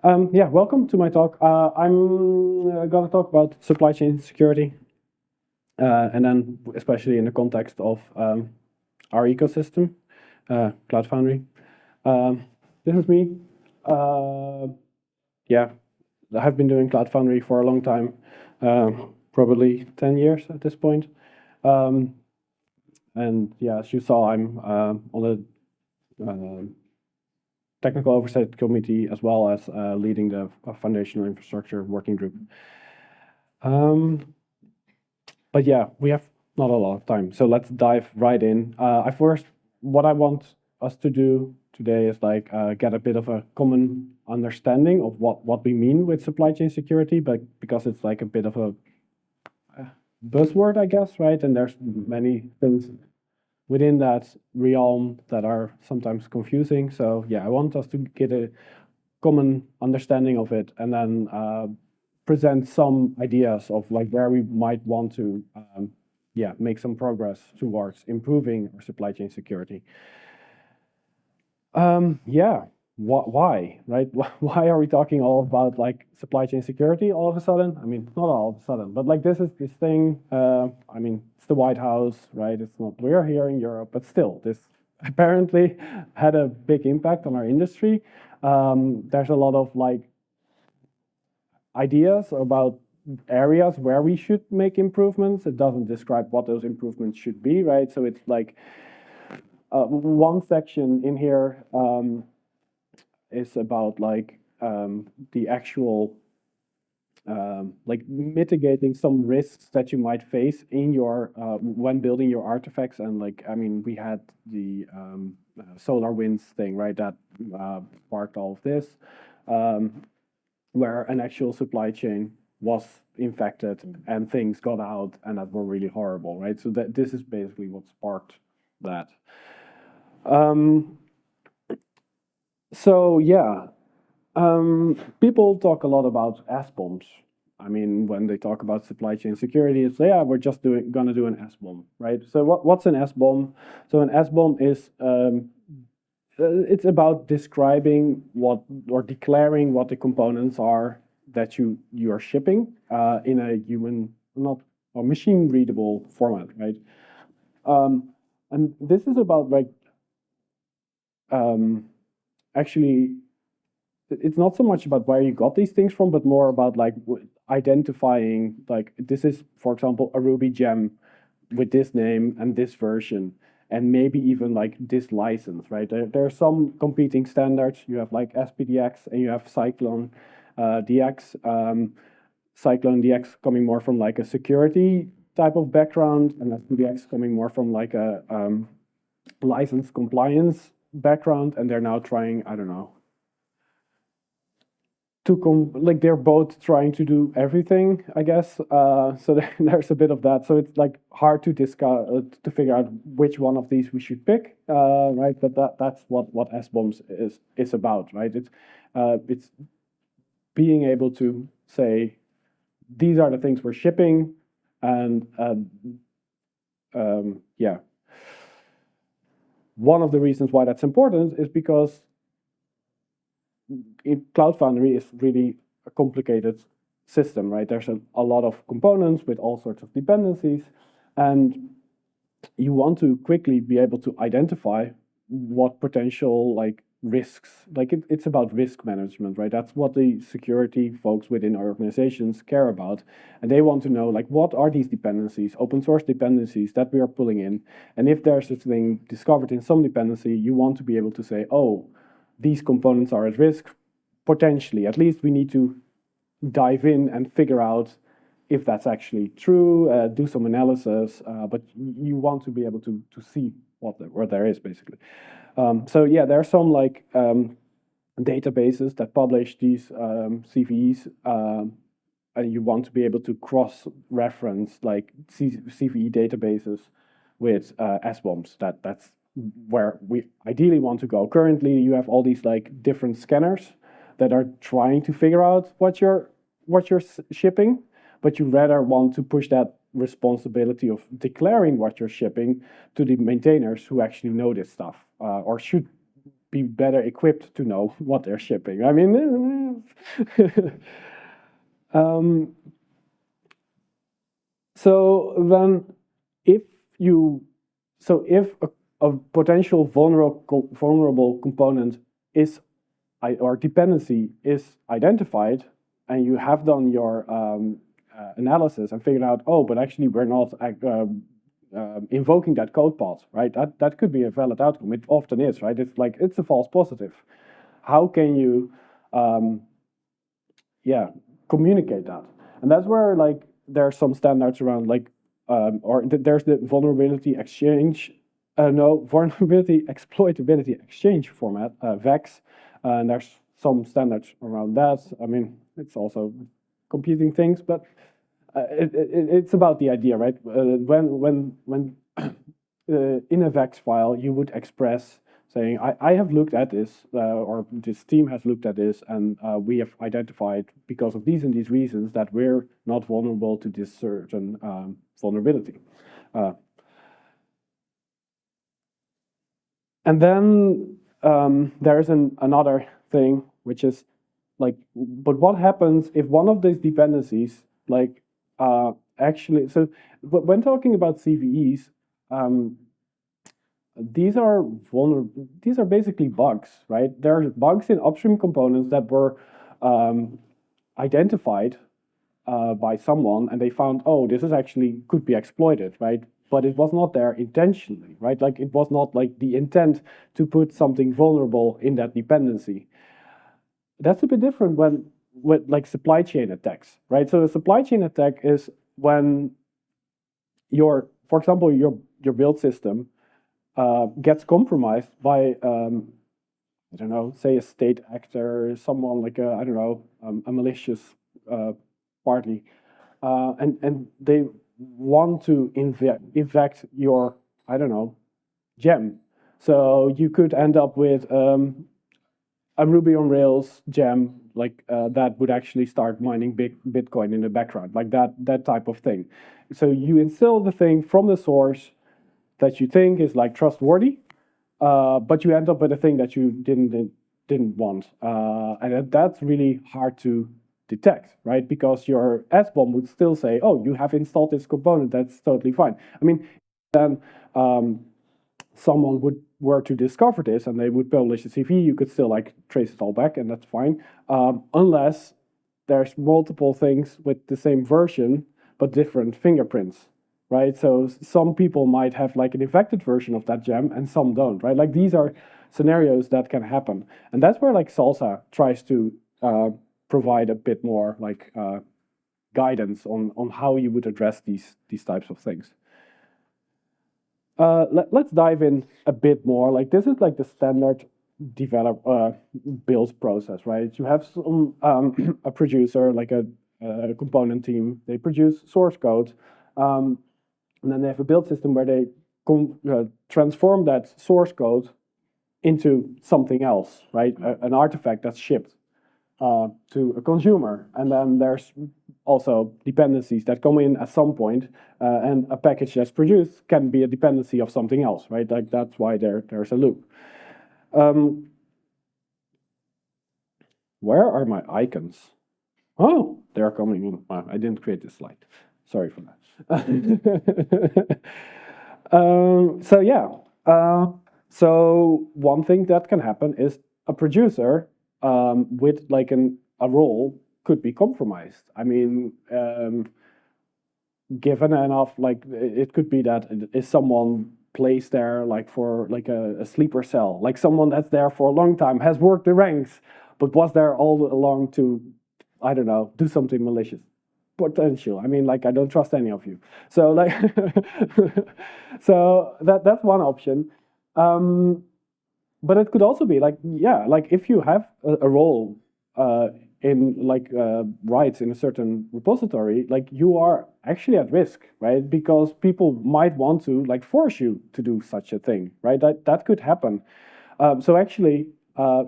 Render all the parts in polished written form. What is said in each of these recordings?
Yeah, welcome to my talk. I'm going to talk about supply chain security, and then especially in the context of our ecosystem, Cloud Foundry. This is me. Uh, yeah, I've been doing Cloud Foundry for a long time, probably 10 years at this point. And yeah, as you saw, I'm on the technical oversight committee as well as leading the foundational infrastructure working group. But yeah, we have not a lot of time, so let's dive right in. What I want us to do today is get a bit of a common understanding of what we mean with supply chain security, but because it's like a bit of a buzzword, I guess, right? And there's many things within that realm that are sometimes confusing. So yeah, I want us to get a common understanding of it, and then present some ideas of like where we might want to make some progress towards improving our supply chain security. Yeah, why, right? Why are we talking all about like supply chain security all of a sudden? I mean, not all of a sudden, but like this is this thing. I mean, it's the White House, right? It's not, we're here in Europe, but still, this apparently had a big impact on our industry. There's a lot of like ideas about areas where we should make improvements. It doesn't describe what those improvements should be, right? So it's like one section in here is about like the actual like mitigating some risks that you might face in your when building your artifacts. And like, I mean, we had the SolarWinds thing, right? That sparked all of this. Where an actual supply chain was infected and things got out and that were really horrible, right? So that this is basically what sparked that. So yeah, people talk a lot about SBOMs. I mean, when they talk about supply chain security, it's yeah, we're just gonna do an SBOM, right? So what's an SBOM? So an SBOM is it's about describing what or declaring what the components are that you are shipping in a human, not or machine readable format, right? And this is about like actually it's not so much about where you got these things from, but more about like identifying like this is, for example, a Ruby gem with this name and this version, and maybe even like this license, right? There are some competing standards. You have like SPDX and you have Cyclone DX. Cyclone DX coming more from like a security type of background, and SPDX coming more from like a license compliance background. And they're now trying, I don't know, like they're both trying to do everything, I guess. So there's a bit of that. So it's like hard to discuss to figure out which one of these we should pick, right? But that's what SBOMs is about, right? It's being able to say these are the things we're shipping, and yeah. One of the reasons why that's important is because Cloud Foundry is really a complicated system, right? There's a lot of components with all sorts of dependencies, and you want to quickly be able to identify what potential like risks, like it's about risk management, right? That's what the security folks within our organizations care about. And they want to know like what are these dependencies, open source dependencies that we are pulling in. And if there's a thing discovered in some dependency, you want to be able to say, oh, these components are at risk, potentially. At least we need to dive in and figure out if that's actually true, do some analysis, but you want to be able to see what there is, basically. So yeah, there are some like databases that publish these CVEs, and you want to be able to cross-reference like CVE databases with SBOMs. That's where we ideally want to go. Currently, you have all these like different scanners that are trying to figure out what you're shipping, but you rather want to push that responsibility of declaring what you're shipping to the maintainers who actually know this stuff, or should be better equipped to know what they're shipping. I mean, so then if a potential vulnerable component is or dependency is identified, and you have done your analysis and figured out, oh, but actually we're not invoking that code path, right? That could be a valid outcome. It often is, right? It's like it's a false positive. How can you, communicate that? And that's where like there are some standards around like, there's the vulnerability exchange, vulnerability exploitability exchange format, VEX, and there's some standards around that. I mean, it's also computing things, but it's about the idea, right? When in a VEX file, you would express saying, I have looked at this, or this team has looked at this, and we have identified, because of these and these reasons, that we're not vulnerable to this certain vulnerability. And then there's another thing, which is like, but what happens if one of these dependencies, like, actually, so when talking about CVEs, these are basically bugs, right? There are bugs in upstream components that were identified by someone, and they found, oh, this is actually could be exploited, right? But it was not there intentionally, right? Like it was not like the intent to put something vulnerable in that dependency. That's a bit different with like supply chain attacks, right? So a supply chain attack is when for example, your build system gets compromised by I don't know, say a state actor, someone like I don't know, a malicious party, and they want to infect your, I don't know, gem. So you could end up with a Ruby on Rails gem like that would actually start mining Bitcoin in the background, like that type of thing. So you install the thing from the source that you think is like trustworthy, but you end up with a thing that you didn't want, and that's really hard to detect, right? Because your SBOM would still say, "Oh, you have installed this component. That's totally fine." I mean, then someone were to discover this and they would publish a CV, you could still like trace it all back, and that's fine, unless there's multiple things with the same version but different fingerprints, right? So some people might have like an infected version of that gem and some don't, right? Like these are scenarios that can happen, and that's where like SLSA tries to provide a bit more like guidance on how you would address these types of things. Let's dive in a bit more. Like this is like the standard build process, right? You have some a producer, like a component team. They produce source code, and then they have a build system where they transform that source code into something else, right? An artifact that's shipped to a consumer, and then there's also dependencies that come in at some point, and a package that's produced can be a dependency of something else, right? Like that's why there's a loop. Where are my icons? Oh, they're coming in. I didn't create this slide. Sorry for that. So yeah. So one thing that can happen is a producer with like a role could be compromised. I mean, given enough, like it could be that is someone placed there like for like a sleeper cell, like someone that's there for a long time, has worked the ranks, but was there all along to, I don't know, do something malicious. Potential. I mean, like I don't trust any of you. So like, so that's one option. But it could also be like, yeah, like if you have a role in like rights in a certain repository, like you are actually at risk, right? Because people might want to like force you to do such a thing, right? That could happen. So actually,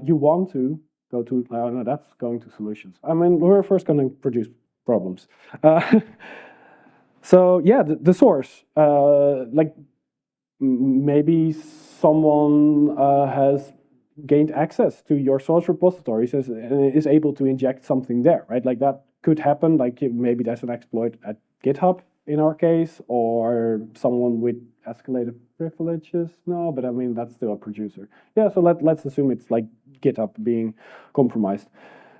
you want to go to, no, that's going to solutions. I mean, we're first going to produce problems. So yeah, the source, like maybe someone has gained access to your source repositories is able to inject something there, right? Like that could happen, like maybe there's an exploit at GitHub in our case, or someone with escalated privileges. No, but I mean, that's still a producer. Yeah, so let's assume it's like GitHub being compromised.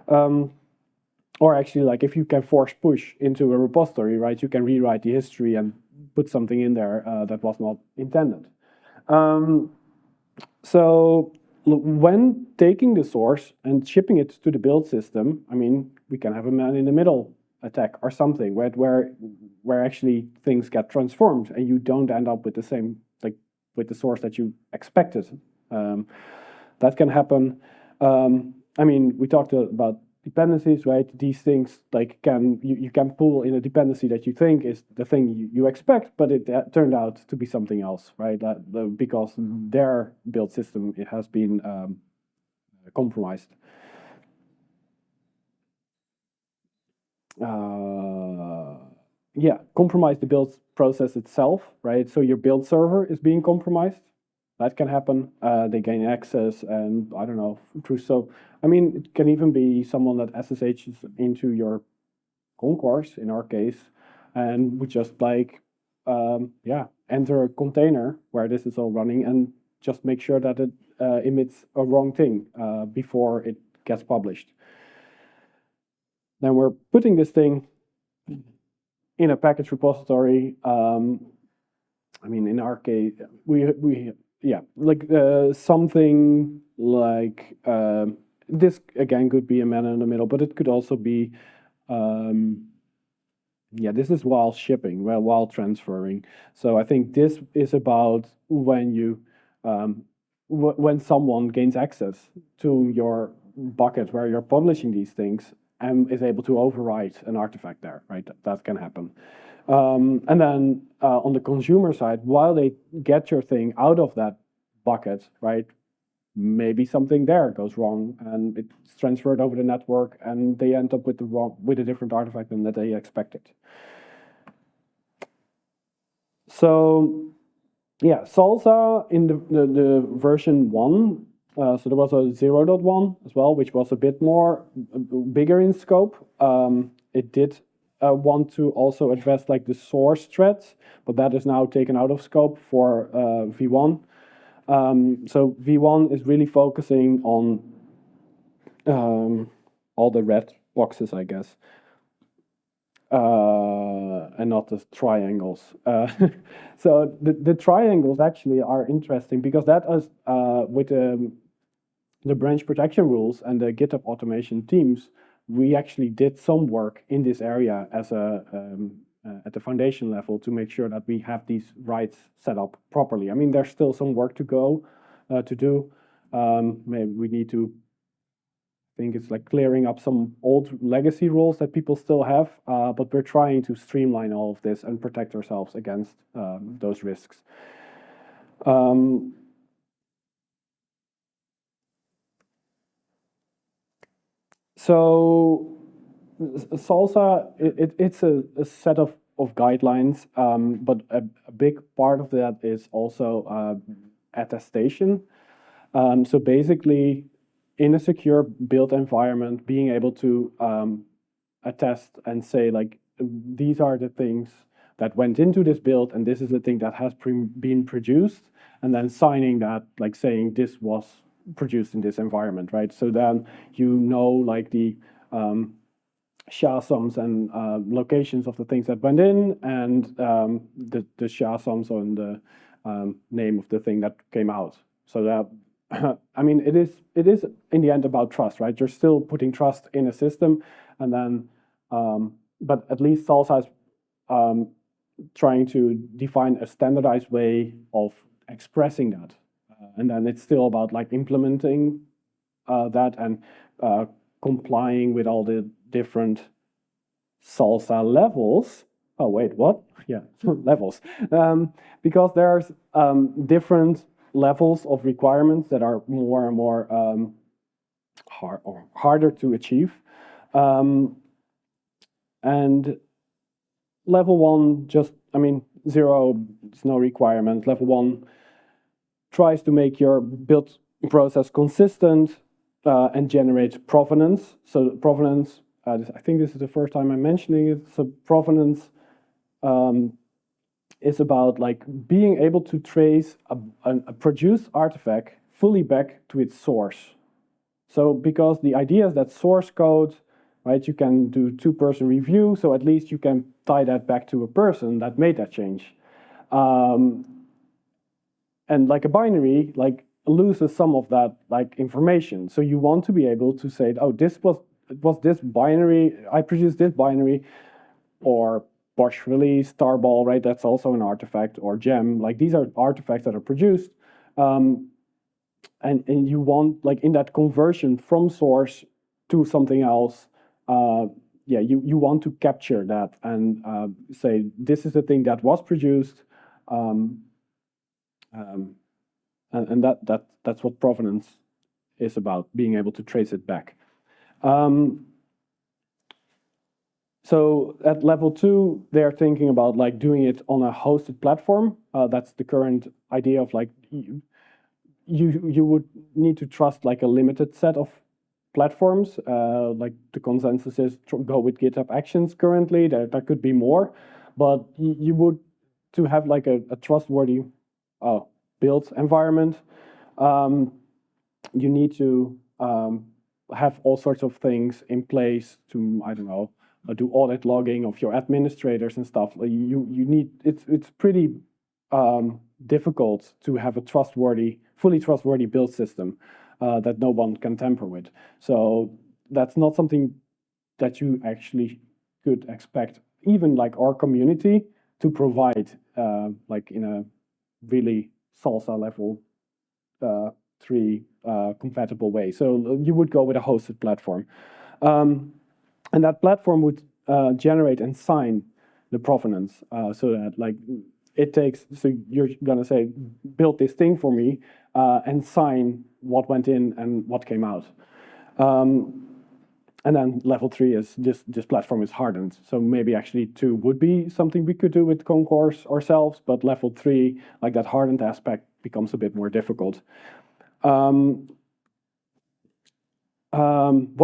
Or actually, like if you can force push into a repository, right, you can rewrite the history and put something in there that was not intended. So when taking the source and shipping it to the build system, I mean, we can have a man-in-the-middle attack or something where actually things get transformed and you don't end up with the same, like with the source that you expected. That can happen. I mean, we talked about dependencies, right? These things like you can pull in a dependency that you think is the thing you expect, but it turned out to be something else, right? Because their build system has been compromised. Yeah, compromise the build process itself, right? So your build server is being compromised. That can happen. They gain access, and I don't know, so I mean, it can even be someone that SSHs into your Concourse in our case, and would just like, enter a container where this is all running and just make sure that it emits a wrong thing before it gets published. Then we're putting this thing in a package repository. I mean, in our case, something like this again could be a man in the middle, but it could also be, this is while shipping, while transferring. So I think this is about when you, when someone gains access to your bucket where you're publishing these things and is able to overwrite an artifact there, right? That can happen. And then on the consumer side, while they get your thing out of that bucket, right, maybe something there goes wrong and it's transferred over the network and they end up with a different artifact than that they expected. So yeah, SLSA in the version 1, so there was a 0.1 as well, which was a bit more bigger in scope. It did want to also address like the source threads, but that is now taken out of scope for V1. So V1 is really focusing on all the red boxes, I guess, and not the triangles. So the triangles actually are interesting because that is with the branch protection rules and the GitHub automation teams, we actually did some work in this area as at the foundation level to make sure that we have these rights set up properly. I mean, there's still some work to go to do. Maybe we need to, I think it's like clearing up some old legacy rules that people still have, but we're trying to streamline all of this and protect ourselves against those risks. So SLSA, it's a set of guidelines, but a big part of that is also attestation. So basically, in a secure build environment, being able to attest and say, like, these are the things that went into this build, and this is the thing that has been produced, and then signing that, like saying this was produced in this environment, right? So then you know, like the SHA-SUMs and locations of the things that went in, and the SHA-SUMs on the name of the thing that came out. So that, I mean, it is in the end about trust, right? You're still putting trust in a system, and then, but at least SLSA is trying to define a standardized way of expressing that. And then it's still about like implementing that and complying with all the different SLSA levels. Oh, wait, what? Yeah, levels. Because there's different levels of requirements that are more and more harder to achieve. And level 1, just, I mean, 0 is no requirement. Level 1 tries to make your build process consistent and generate provenance. So provenance, I think this is the first time I'm mentioning it. So provenance is about like being able to trace a produced artifact fully back to its source. So because the idea is that source code, right, you can do two-person review, so at least you can tie that back to a person that made that change. And like a binary, like loses some of that like information. So you want to be able to say, oh, it was this binary, I produced this binary, or Bosh release, tarball, right? That's also an artifact, or gem. Like these are artifacts that are produced. And you want, like in that conversion from source to something else, you want to capture that and say, this is the thing that was produced. And that's what provenance is about, being able to trace it back. So at level 2, they're thinking about like doing it on a hosted platform. That's the current idea of like you would need to trust like a limited set of platforms. Like the consensus is go with GitHub Actions currently. There could be more, but you would to have like a trustworthy build environment. You need to have all sorts of things in place to, I don't know, do audit logging of your administrators and stuff. You need it's pretty difficult to have a fully trustworthy build system that no one can tamper with. So that's not something that you actually could expect, even like our community, to provide like in a really SLSA level 3 compatible way. So you would go with a hosted platform. And that platform would generate and sign the provenance so that like it takes, so you're gonna say, build this thing for me and sign what went in and what came out. And then level 3 is this platform is hardened. So maybe actually 2 would be something we could do with Concourse ourselves, but level 3, like that hardened aspect becomes a bit more difficult. What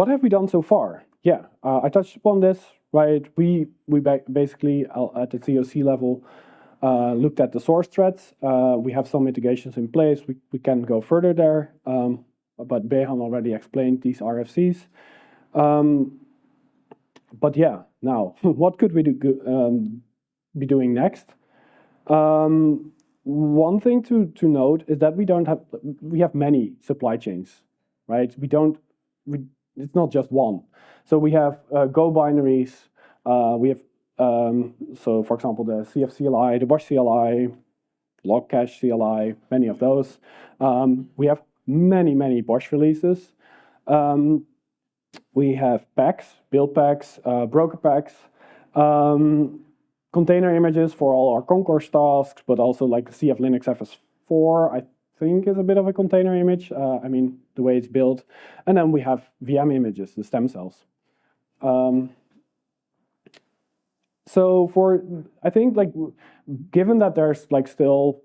have we done so far? Yeah, I touched upon this, right? We basically at the COC level looked at the source threads. We have some mitigations in place. We can go further there, but Behan already explained these RFCs. But yeah, now what could we be doing next? One thing to note is that we have many supply chains, right? It's not just one. So we have Go binaries. We have so for example the CF CLI, the Bosh CLI, log cache CLI, many of those. We have many Bosh releases. We have packs, build packs, broker packs, container images for all our Concourse tasks, but also like the CF Linux FS4, I think is a bit of a container image. I mean, the way it's built. And then we have VM images, the stem cells. So I think like, given that there's like still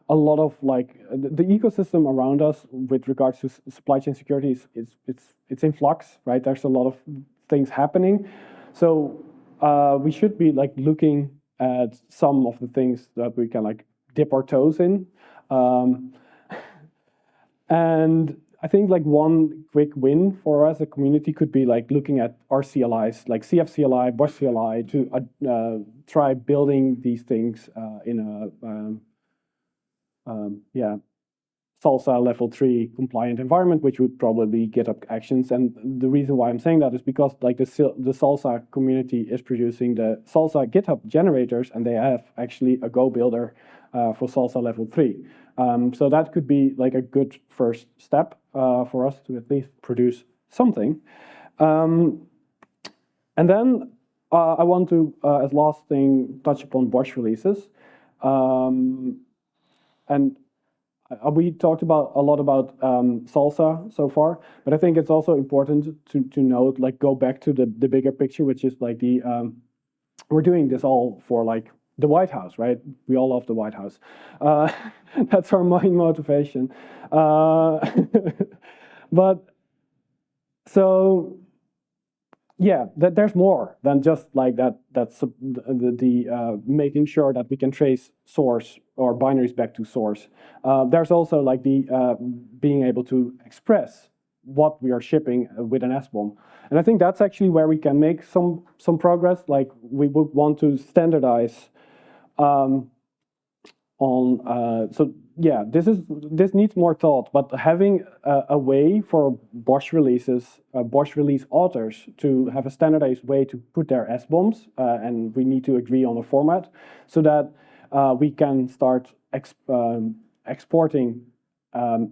a lot of like the ecosystem around us with regards to supply chain security it's in flux, right? There's a lot of things happening. So we should be like looking at some of the things that we can like dip our toes in. And I think like one quick win for us as a community could be like looking at our CLIs, like CF CLI, Bosh CLI, to try building these things in a SLSA level 3 compliant environment, which would probably be GitHub Actions. And the reason why I'm saying that is because like the SLSA community is producing the SLSA GitHub generators, and they have actually a Go builder for SLSA level 3. So that could be like a good first step for us to at least produce something. And then I want to, as last thing, touch upon Bosh releases. And we talked a lot about SLSA so far, but I think it's also important to note, like, go back to the bigger picture, which is like we're doing this all for like the White House, right? We all love the White House. That's our main motivation. But so yeah, there's more than just like that. That's the making sure that we can trace source or binaries back to source. There's also like the being able to express what we are shipping with an SBOM. And I think that's actually where we can make some progress. Like we would want to standardize on so yeah, this needs more thought, but having a way for Bosh releases, Bosh release authors to have a standardized way to put their SBOMs, and we need to agree on a format so that we can start exporting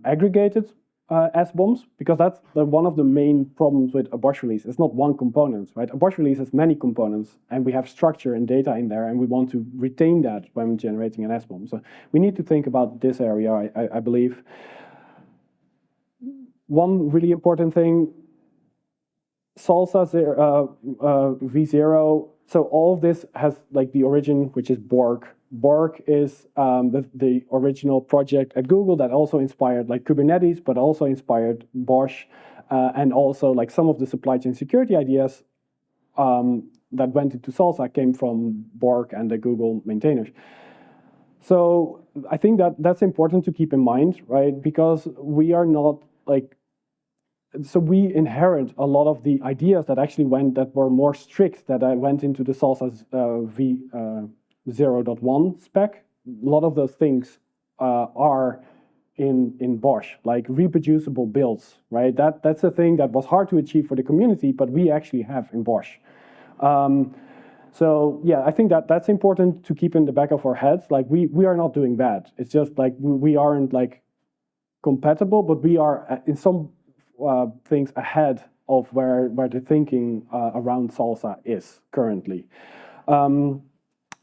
aggregated SBOMs, because that's one of the main problems with a Bosh release. It's not one component, right? A Bosh release has many components, and we have structure and data in there, and we want to retain that when generating an SBOM. So we need to think about this area, I believe. One really important thing, SLSA v0. So all of this has like the origin, which is Borg. Borg is the original project at Google that also inspired like Kubernetes, but also inspired Bosh, and also like some of the supply chain security ideas that went into SLSA came from Borg and the Google maintainers. So I think that's important to keep in mind, right? Because we are not like, so we inherit a lot of the ideas that actually that were more strict, that went into the SLSA v0.1 spec. A lot of those things are in Bosh, like reproducible builds, right? That's a thing that was hard to achieve for the community, but we actually have in Bosh. So yeah, I think that's important to keep in the back of our heads. Like we are not doing bad. It's just like we aren't like compatible, but we are in some things ahead of where the thinking around SLSA is currently.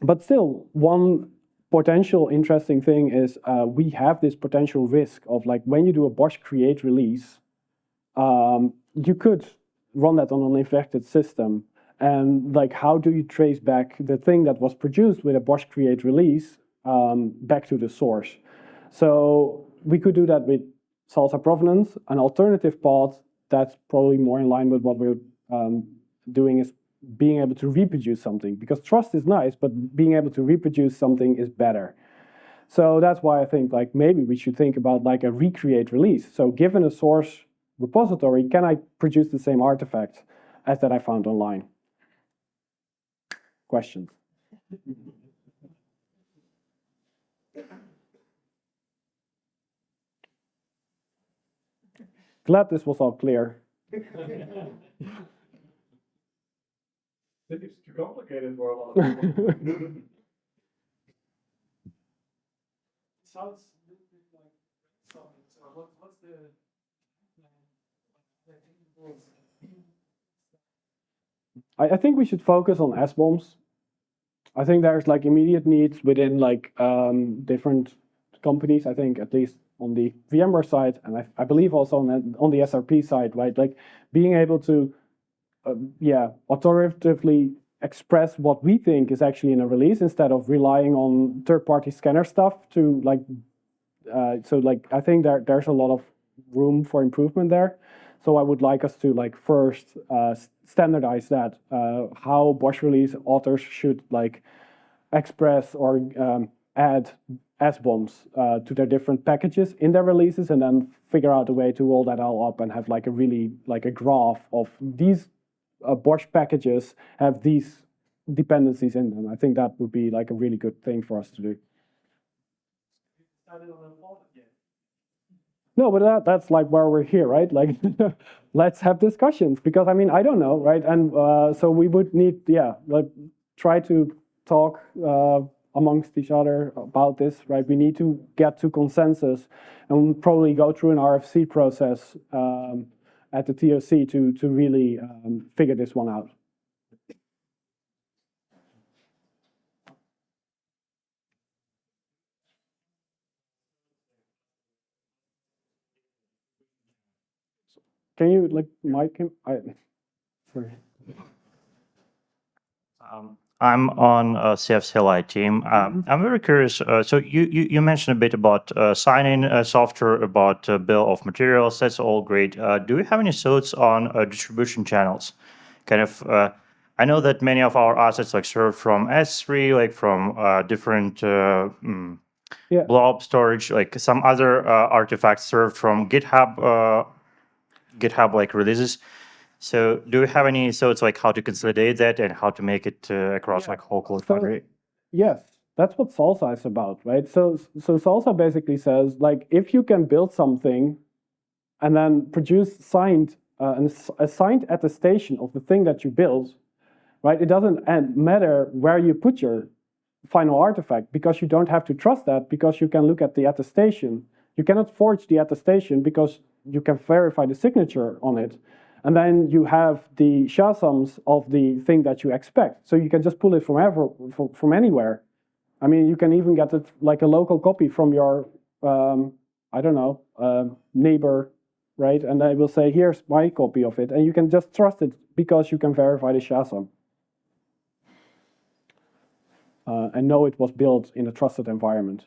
But still, one potential interesting thing is we have this potential risk of like when you do a Bosh create release, you could run that on an infected system. And like, how do you trace back the thing that was produced with a Bosh create release back to the source? So we could do that with SLSA provenance. An alternative path that's probably more in line with what we're doing is being able to reproduce something, because trust is nice, but being able to reproduce something is better. So that's why I think like maybe we should think about like a recreate release. So given a source repository, can I produce the same artifact as that I found online? Questions? Glad this was all clear. It's too complicated for a lot of people. Sounds a little bit like something. So what's the I think we should focus on SBOMs. I think there's like immediate needs within like different companies. I think at least on the VMware side, and I believe also on the SRP side, right? Like being able to, authoritatively express what we think is actually in a release instead of relying on third-party scanner stuff to like. So like I think there's a lot of room for improvement there. So I would like us to like first standardize that, how Bosh release authors should like express or add SBOMs to their different packages in their releases, and then figure out a way to roll that all up and have like a really like a graph of these Bosh packages have these dependencies in them. I think that would be like a really good thing for us to do. No, but that's like why we're here, right? Like, let's have discussions, because I mean, I don't know, right? And so we would need, like try to talk amongst each other about this, right? We need to get to consensus and we'll probably go through an RFC process at the TOC to really figure this one out. Can you like mic him? Sorry. I'm on CFCLI team. I'm very curious. So you mentioned a bit about sign-in software, about bill of materials. That's all great. Do you have any thoughts on distribution channels? Kind of, I know that many of our assets like served from S3, like from different Yeah. blob storage, like some other artifacts served from GitHub like releases. So do you have any thoughts like how to consolidate that and how to make it across like whole Cloud Foundry? Yes, that's what SLSA is about, right? So SLSA basically says, like, if you can build something and then produce a signed attestation of the thing that you built, right? It doesn't matter where you put your final artifact, because you don't have to trust that, because you can look at the attestation. You cannot forge the attestation because you can verify the signature on it. And then you have the SHA-SUMs of the thing that you expect. So you can just pull it from anywhere. I mean, you can even get it like a local copy from your, I don't know, neighbor, right? And they will say, here's my copy of it. And you can just trust it because you can verify the SHA-SUM. And know it was built in a trusted environment.